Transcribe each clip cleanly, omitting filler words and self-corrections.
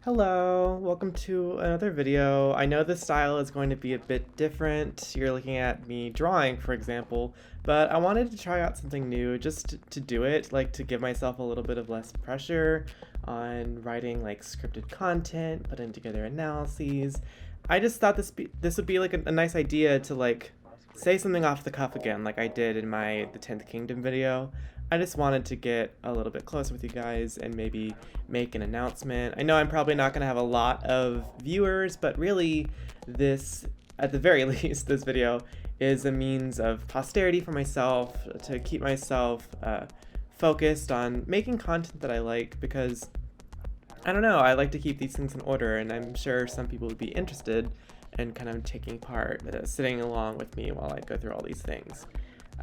Hello, welcome to another video. I know the style is going to be a bit different. You're looking at me drawing, for example, but I wanted to try out something new just to do it, like to give myself a little bit of less pressure on writing like scripted content, putting together analyses. I just thought this would be like a nice idea to like say something off the cuff again, like I did in my The 10th Kingdom video. I just wanted to get a little bit closer with you guys and maybe make an announcement. I know I'm probably not going to have a lot of viewers, but really this, at the very least, this video is a means of posterity for myself, to keep myself focused on making content that I like, because I don't know, I like to keep these things in order, and I'm sure some people would be interested in kind of taking part, sitting along with me while I go through all these things.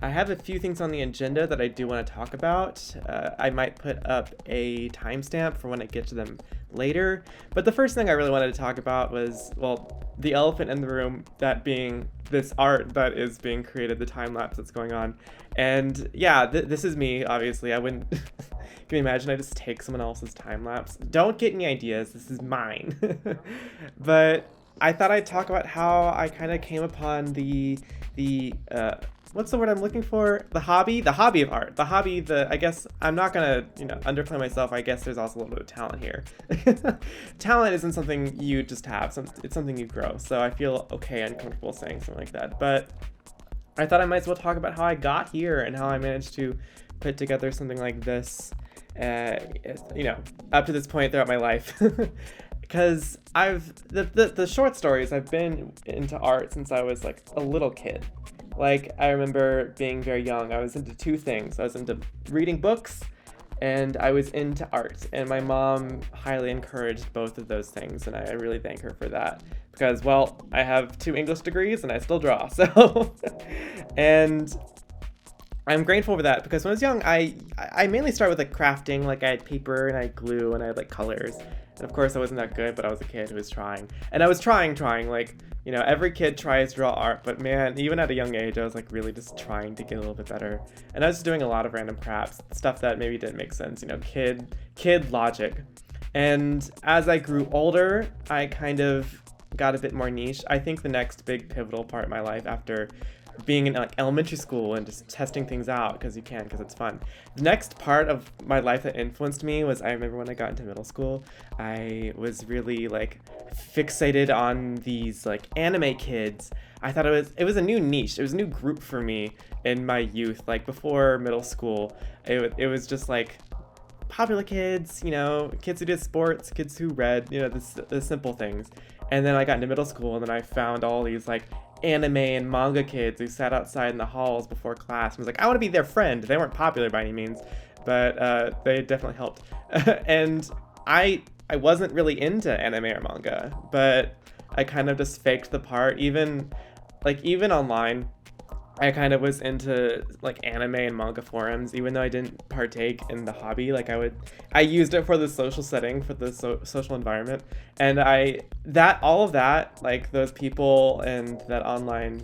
I have a few things on the agenda that I do want to talk about. I might put up a timestamp for when I get to them later, but the first thing I really wanted to talk about was, well, the elephant in the room, that being this art that is being created, the time lapse that's going on. And yeah, this is me, obviously. I wouldn't can you imagine I just take someone else's time lapse? Don't get any ideas, this is mine. But I thought I'd talk about how I kind of came upon the what's the word I'm looking for? The hobby of art. I guess I'm not gonna, underplay myself. I guess there's also a little bit of talent here. Talent isn't something you just have. It's something you grow. So I feel okay and comfortable saying something like that. But I thought I might as well talk about how I got here and how I managed to put together something like this, up to this point throughout my life. Because the short stories, I've been into art since I was like a little kid. Like, I remember being very young, I was into two things. I was into reading books, and I was into art. And my mom highly encouraged both of those things, and I really thank her for that. Because, well, I have 2 English degrees, and I still draw, so... And I'm grateful for that, because when I was young, I mainly started with, like, crafting. Like, I had paper, and I had glue, and I had, like, colors. And of course, I wasn't that good, but I was a kid who was trying. And I was trying, like, every kid tries to draw art, but man, even at a young age, I was like really just trying to get a little bit better. And I was just doing a lot of random crafts, stuff that maybe didn't make sense, kid logic. And as I grew older, I kind of got a bit more niche. I think the next big pivotal part of my life, after being in like elementary school and just testing things out because it's fun. The next part of my life that influenced me was, I remember when I got into middle school, I was really like fixated on these like anime kids. I thought it was a new niche. It was a new group for me in my youth. Like before middle school, it was just like popular kids, kids who did sports, kids who read, the simple things. And then I got into middle school, and then I found all these like anime and manga kids who sat outside in the halls before class and was like, I want to be their friend. They weren't popular by any means, but they definitely helped. And I wasn't really into anime or manga, but I kind of just faked the part. Even online, I kind of was into like anime and manga forums, even though I didn't partake in the hobby. Like I used it for the social setting, for the social environment, and all of that, like those people and that online,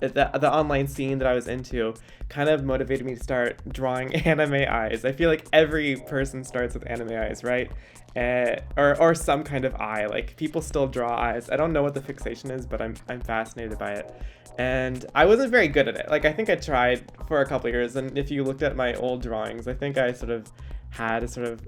the online scene that I was into, kind of motivated me to start drawing anime eyes. I feel like every person starts with anime eyes, right? Or some kind of eye. Like people still draw eyes. I don't know what the fixation is, but I'm fascinated by it. And I wasn't very good at it. Like I think I tried for a couple years, and if you looked at my old drawings, I think I sort of had a sort of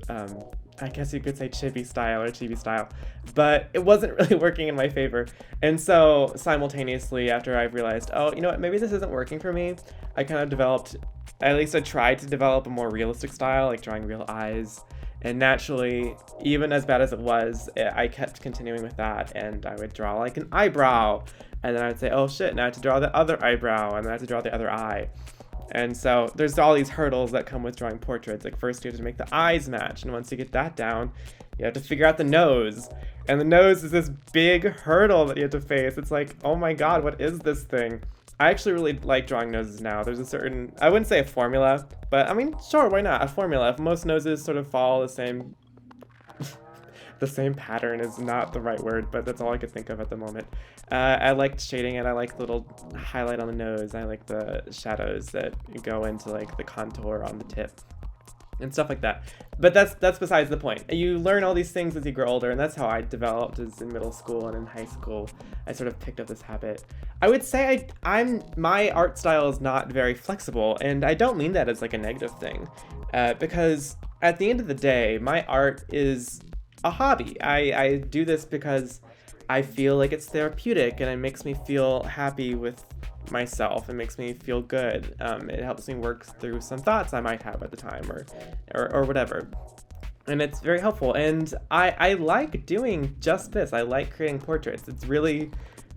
I guess you could say chibi style, but it wasn't really working in my favor. And so simultaneously, after I realized, oh, you know what, maybe this isn't working for me, I kind of developed, at least I tried to develop a more realistic style, like drawing real eyes. And naturally, even as bad as it was, I kept continuing with that, and I would draw like an eyebrow, and then I'd say, oh shit, now I have to draw the other eyebrow, and then I have to draw the other eye. And so there's all these hurdles that come with drawing portraits. Like first you have to make the eyes match, and once you get that down, you have to figure out the nose. And the nose is this big hurdle that you have to face. It's like, oh my god, what is this thing? I actually really like drawing noses now. There's a certain, I wouldn't say a formula, but I mean, sure, why not? A formula. If most noses sort of follow the same the same pattern is not the right word, but that's all I could think of at the moment. I liked shading it. I like the little highlight on the nose. I like the shadows that go into like the contour on the tip. and stuff like that. But that's besides the point. You learn all these things as you grow older, and that's how I developed, is in middle school and in high school. I sort of picked up this habit. I would say my art style is not very flexible, and I don't mean that as like a negative thing, because at the end of the day, my art is a hobby. I do this because I feel like it's therapeutic, and it makes me feel happy with myself. It makes me feel good. It helps me work through some thoughts I might have at the time, or whatever. And it's very helpful. And I like doing just this. I like creating portraits. It's really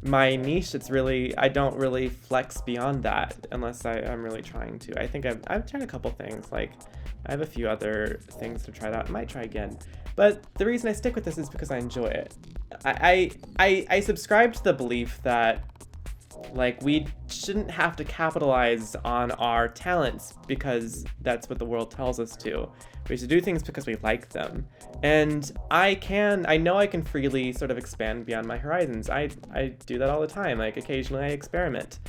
my niche. It's really, I don't really flex beyond that unless I'm really trying to. I think I've tried a couple things. Like, I have a few other things to try out. I might try again. But the reason I stick with this is because I enjoy it. I subscribe to the belief that, like, we shouldn't have to capitalize on our talents because that's what the world tells us to. We should do things because we like them. And I know I can freely sort of expand beyond my horizons. I do that all the time. Like, occasionally I experiment.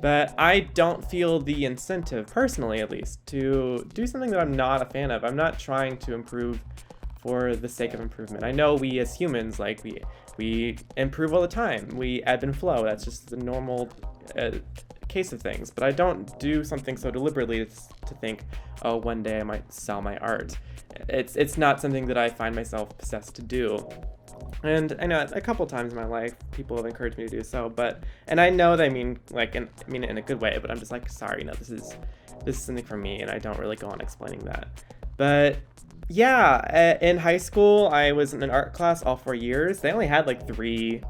But I don't feel the incentive, personally at least, to do something that I'm not a fan of. I'm not trying to improve for the sake of improvement. I know we as humans, like, we improve all the time. We ebb and flow. That's just the normal case of things. But I don't do something so deliberately to think, oh, one day I might sell my art. It's not something that I find myself possessed to do. And I know a couple times in my life people have encouraged me to do so, and I know that I mean it in a good way, but I'm just like, sorry, no, this is something for me, and I don't really go on explaining that. But yeah, in high school, I was in an art class all 4 years. They only had like three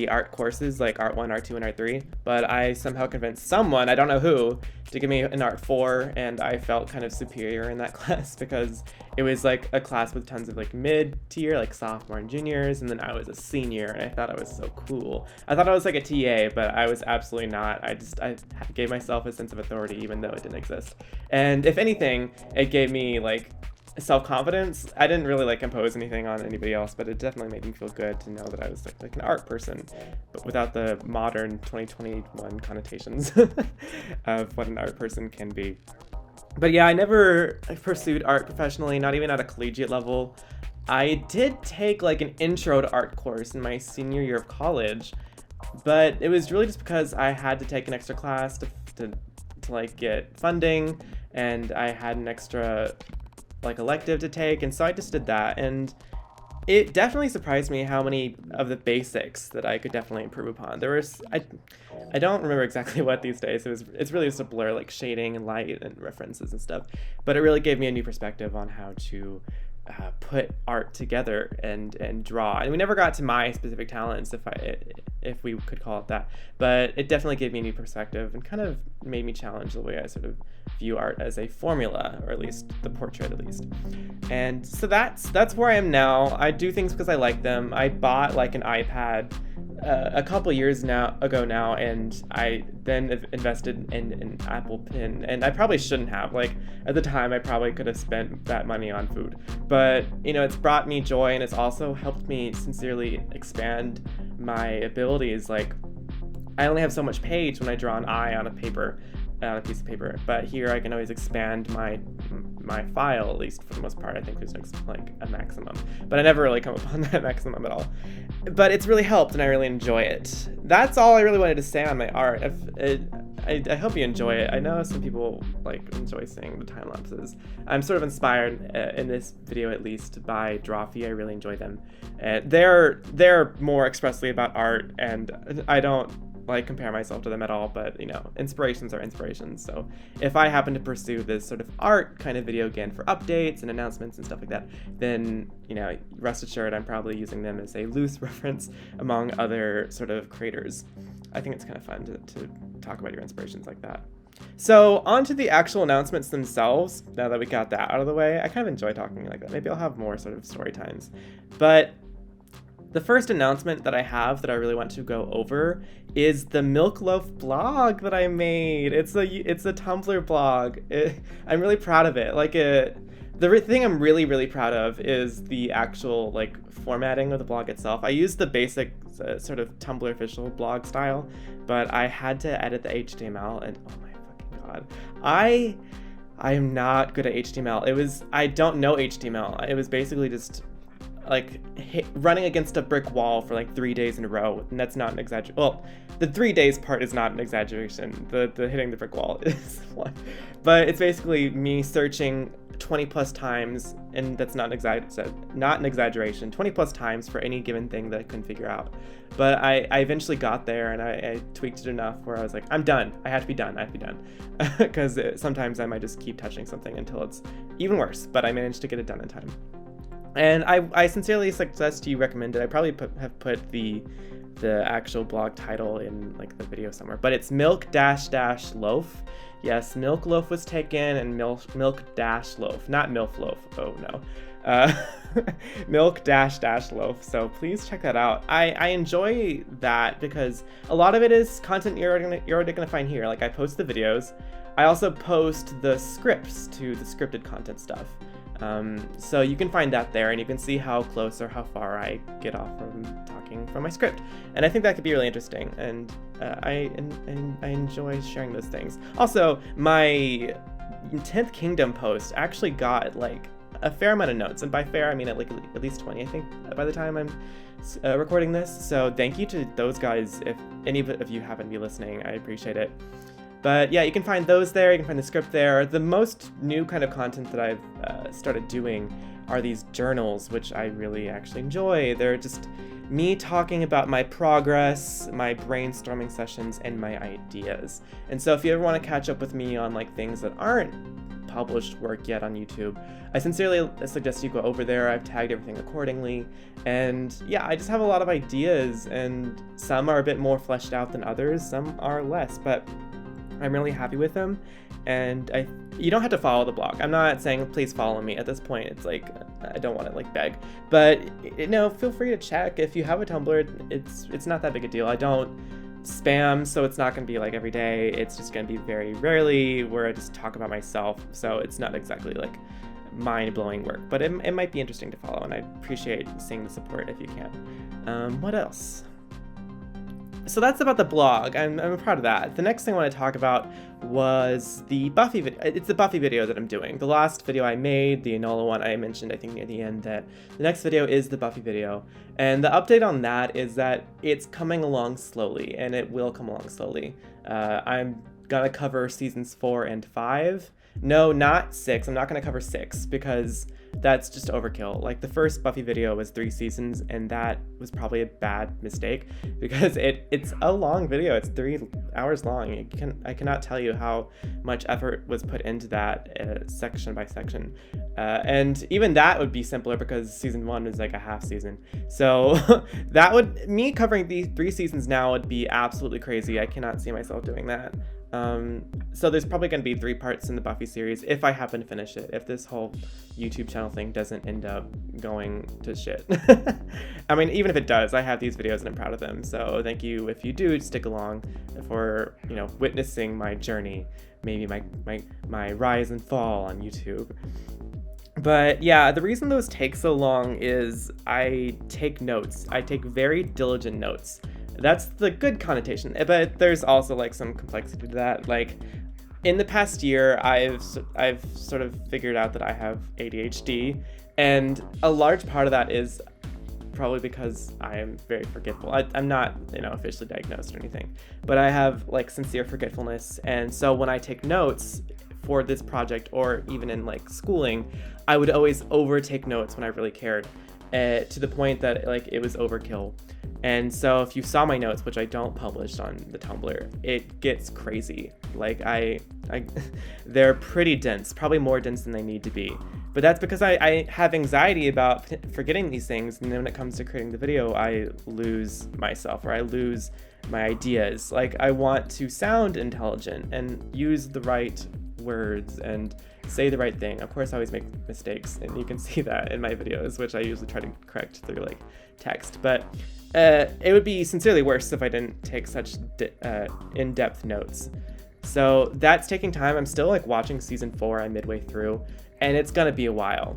art courses, like Art 1, Art 2, and Art 3, but I somehow convinced someone, I don't know who, to give me an Art 4, and I felt kind of superior in that class because it was like a class with tons of like mid-tier, like sophomore and juniors, and then I was a senior, and I thought I was so cool. I thought I was like a TA, but I was absolutely not. I gave myself a sense of authority even though it didn't exist. And if anything, it gave me like self-confidence. I didn't really like impose anything on anybody else, but it definitely made me feel good to know that I was like an art person, but without the modern 2021 connotations of what an art person can be. But yeah, I never pursued art professionally, not even at a collegiate level. I did take like an intro to art course in my senior year of college, but it was really just because I had to take an extra class to like get funding, and I had an extra like elective to take, and so I just did that, and it definitely surprised me how many of the basics that I could definitely improve upon. There was, I don't remember exactly what these days. It's really just a blur, like shading and light and references and stuff, but it really gave me a new perspective on how to put art together and draw. And we never got to my specific talents, if we could call it that, but it definitely gave me a new perspective and kind of made me challenge the way I sort of view art as a formula, or at least the portrait at least. And so that's where I am now. I do things because I like them. I bought like an iPad a couple years ago now, and I then invested in an Apple Pen, and I probably shouldn't have. Like, at the time, I probably could have spent that money on food, but you know, it's brought me joy, and it's also helped me sincerely expand my abilities. Like, I only have so much page when I draw an eye on a piece of paper, but here I can always expand my file, at least for the most part. I think there's like a maximum, but I never really come upon that maximum at all. But it's really helped, and I really enjoy it. That's all I really wanted to say on my art. I hope you enjoy it. I know some people like enjoy seeing the time lapses. I'm sort of inspired in this video, at least, by Drawfee. I really enjoy them. They're more expressly about art, and I don't like compare myself to them at all, but you know, inspirations are inspirations. So if I happen to pursue this sort of art kind of video again for updates and announcements and stuff like that, then you know, rest assured I'm probably using them as a loose reference among other sort of creators. I think it's kind of fun to talk about your inspirations like that. So on to the actual announcements themselves. Now that we got that out of the way, I kind of enjoy talking like that. Maybe I'll have more sort of story times. But the first announcement that I have that I really want to go over is the Milk Loaf blog that I made. It's a Tumblr blog. I'm really proud of it. Like, the thing I'm really proud of is the actual like formatting of the blog itself. I used the basic sort of Tumblr official blog style, but I had to edit the HTML, and oh my fucking god, I am not good at HTML. I don't know HTML. It was basically just like running against a brick wall for like 3 days in a row, and that's not an exaggeration. Well, the 3 days part is not an exaggeration. The hitting the brick wall is one, but it's basically me searching 20 plus times, and that's not an exaggeration, 20 plus times for any given thing that I couldn't figure out. But I eventually got there, and I tweaked it enough where I was like, I'm done. I have to be done. Because sometimes I might just keep touching something until it's even worse, but I managed to get it done in time. And I sincerely suggest you recommend it. I probably have put the actual blog title in like the video somewhere, but it's milk dash loaf. Yes, milk loaf was taken, and milk dash loaf, not milk loaf. Oh no, milk dash loaf. So please check that out. I enjoy that because a lot of it is content you're already gonna find here. Like I post the videos, I also post the scripts to the scripted content stuff. So you can find that there, and you can see how close or how far I get off from talking from my script. And I think that could be really interesting, and I enjoy sharing those things. Also, my 10th Kingdom post actually got like a fair amount of notes, and by fair I mean at least 20, I think, by the time I'm recording this. So thank you to those guys. If any of you happen to be listening, I appreciate it. But yeah, you can find those there, you can find the script there. The most new kind of content that I've started doing are these journals, which I really actually enjoy. They're just me talking about my progress, my brainstorming sessions, and my ideas. And so if you ever want to catch up with me on like things that aren't published work yet on YouTube, I sincerely suggest you go over there. I've tagged everything accordingly. And yeah, I just have a lot of ideas, and some are a bit more fleshed out than others, some are less, but I'm really happy with them. And you don't have to follow the blog. I'm not saying please follow me at this point. It's like I don't want to like beg, but feel free to check. If you have a Tumblr, it's not that big a deal. I don't spam, so it's not going to be like every day. It's just going to be very rarely where I just talk about myself, so it's not exactly like mind-blowing work, but it might be interesting to follow, and I appreciate seeing the support if you can. What else? So that's about the blog. I'm proud of that. The next thing I want to talk about was the Buffy video. It's the Buffy video that I'm doing. The last video I made, the Enola one, I mentioned I think near the end that the next video is the Buffy video. And the update on that is that it's coming along slowly, and it will come along slowly. I'm gonna cover seasons 4 and 5. No, not 6. I'm not gonna cover 6 because that's just overkill. Like the first Buffy video was 3 seasons, and that was probably a bad mistake because it's a long video. It's 3 hours long. I cannot tell you how much effort was put into that section by section. And even that would be simpler because season 1 is like a half season. So me covering these 3 seasons now would be absolutely crazy. I cannot see myself doing that. So there's probably going to be 3 parts in the Buffy series if I happen to finish it, if this whole YouTube channel thing doesn't end up going to shit. I mean, even if it does, I have these videos and I'm proud of them. So thank you if you do stick along for, witnessing my journey, maybe my rise and fall on YouTube. But yeah, the reason those take so long is I take notes. I take very diligent notes. That's the good connotation, but there's also like some complexity to that. Like in the past year, I've sort of figured out that I have ADHD, and a large part of that is probably because I am very forgetful. I'm not, officially diagnosed or anything, but I have like sincere forgetfulness, and so when I take notes for this project or even in like schooling, I would always overtake notes when I really cared, to the point that like it was overkill. And so if you saw my notes, which I don't publish on the Tumblr, it gets crazy. Like they're pretty dense, probably more dense than they need to be. But that's because I have anxiety about forgetting these things, and then when it comes to creating the video, I lose myself, or I lose my ideas. Like I want to sound intelligent and use the right words and say the right thing. Of course, I always make mistakes, and you can see that in my videos, which I usually try to correct through like text. But it would be sincerely worse if I didn't take such in-depth notes. So that's taking time. I'm still like watching season 4. I'm midway through, and it's gonna be a while.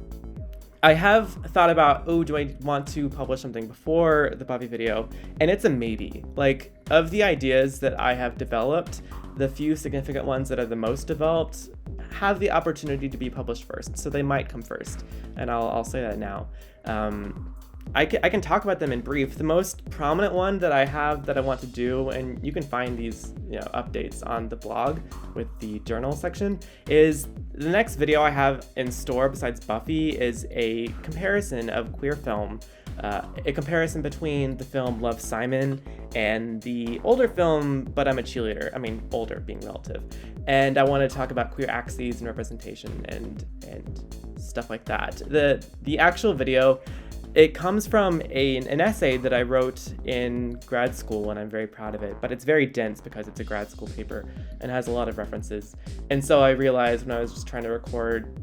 I have thought about, do I want to publish something before the Buffy video? And it's a maybe. Like, of the ideas that I have developed, the few significant ones that are the most developed have the opportunity to be published first, so they might come first, and I'll say that now. I can talk about them in brief. The most prominent one that I have that I want to do, and you can find these updates on the blog with the journal section, is the next video I have in store besides Buffy is a comparison of queer film. A comparison between the film Love, Simon and the older film But I'm a Cheerleader. I mean, older being relative. And I want to talk about queer axes and representation and stuff like that. The actual video, it comes from an essay that I wrote in grad school, and I'm very proud of it, but it's very dense because it's a grad school paper and has a lot of references. And so I realized when I was just trying to record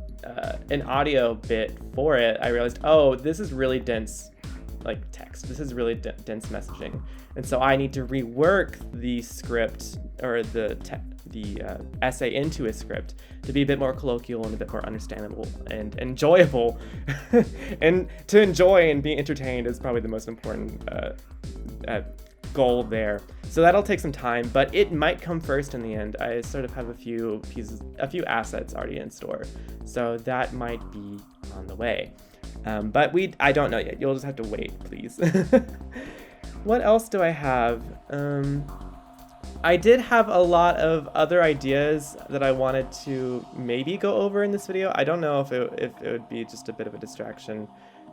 an audio bit for it, I realized, oh, this is really dense text. This is really dense messaging. And so I need to rework the script or the essay into a script to be a bit more colloquial and a bit more understandable and enjoyable. And to enjoy and be entertained is probably the most important goal there. So that'll take some time, but it might come first in the end. I sort of have a few assets already in store. So that might be on the way. But I don't know yet. You'll just have to wait, please. What else do I have? I did have a lot of other ideas that I wanted to maybe go over in this video. I don't know if it would be just a bit of a distraction,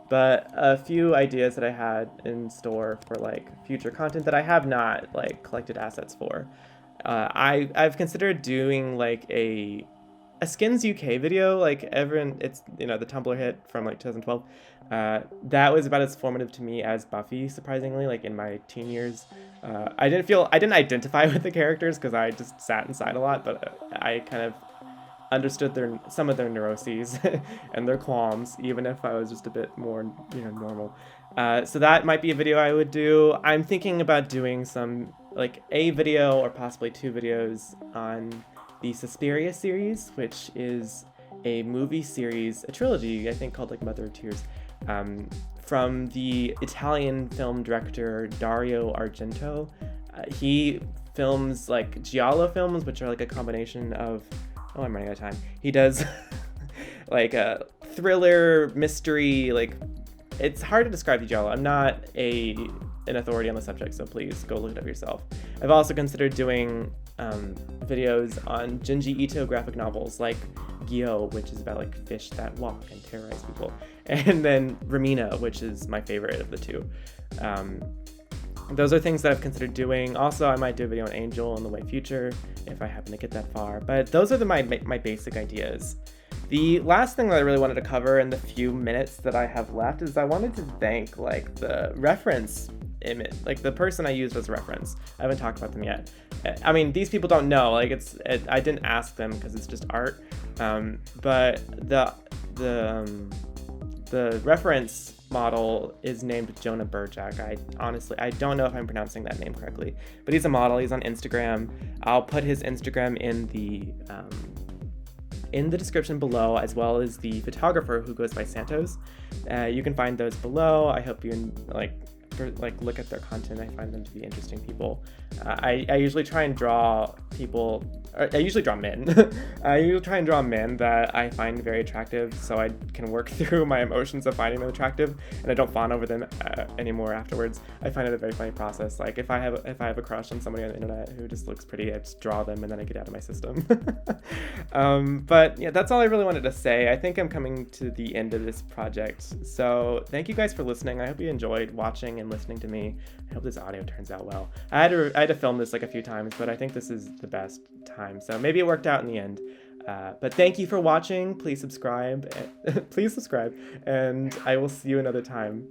but a few ideas that I had in store for future content that I have not collected assets for. I've considered doing a Skins UK video, everyone, it's the Tumblr hit from 2012. That was about as formative to me as Buffy, surprisingly, in my teen years. I didn't identify with the characters because I just sat inside a lot, but I kind of understood some of their neuroses and their qualms, even if I was just a bit more normal. So that might be a video I would do. I'm thinking about doing some a video or possibly 2 videos on the Suspiria series, which is a movie series, a trilogy, I think, called Mother of Tears, from the Italian film director Dario Argento. He films giallo films, which are a combination of, oh, I'm running out of time. He does a thriller, mystery, it's hard to describe giallo. I'm not an authority on the subject, so please go look it up yourself. I've also considered doing videos on Junji Ito graphic novels like Gyo, which is about fish that walk and terrorize people, and then Ramina, which is my favorite of the 2. Those are things that I've considered doing. Also, I might do a video on Angel in the way future if I happen to get that far, but those are my basic ideas. The last thing that I really wanted to cover in the few minutes that I have left is I wanted to thank the reference image, the person I used as a reference. I haven't talked about them yet. I mean, these people don't know, I didn't ask them because it's just art, but the reference model is named Jonah Burjack. I don't know if I'm pronouncing that name correctly, but he's a model. He's on Instagram. I'll put his Instagram in the description below, as well as the photographer who goes by Santos. You can find those below. I hope you look at their content. I find them to be interesting people. I usually try and draw people. I usually draw men. I usually try and draw men that I find very attractive, so I can work through my emotions of finding them attractive, and I don't fawn over them anymore afterwards. I find it a very funny process. If I have a crush on somebody on the internet who just looks pretty, I just draw them and then I get out of my system. But yeah, that's all I really wanted to say. I think I'm coming to the end of this project. So thank you guys for listening. I hope you enjoyed watching and listening to me. I hope this audio turns out well. I had to film this a few times, but I think this is the best time. So maybe it worked out in the end. But thank you for watching. Please subscribe. Please subscribe. And I will see you another time.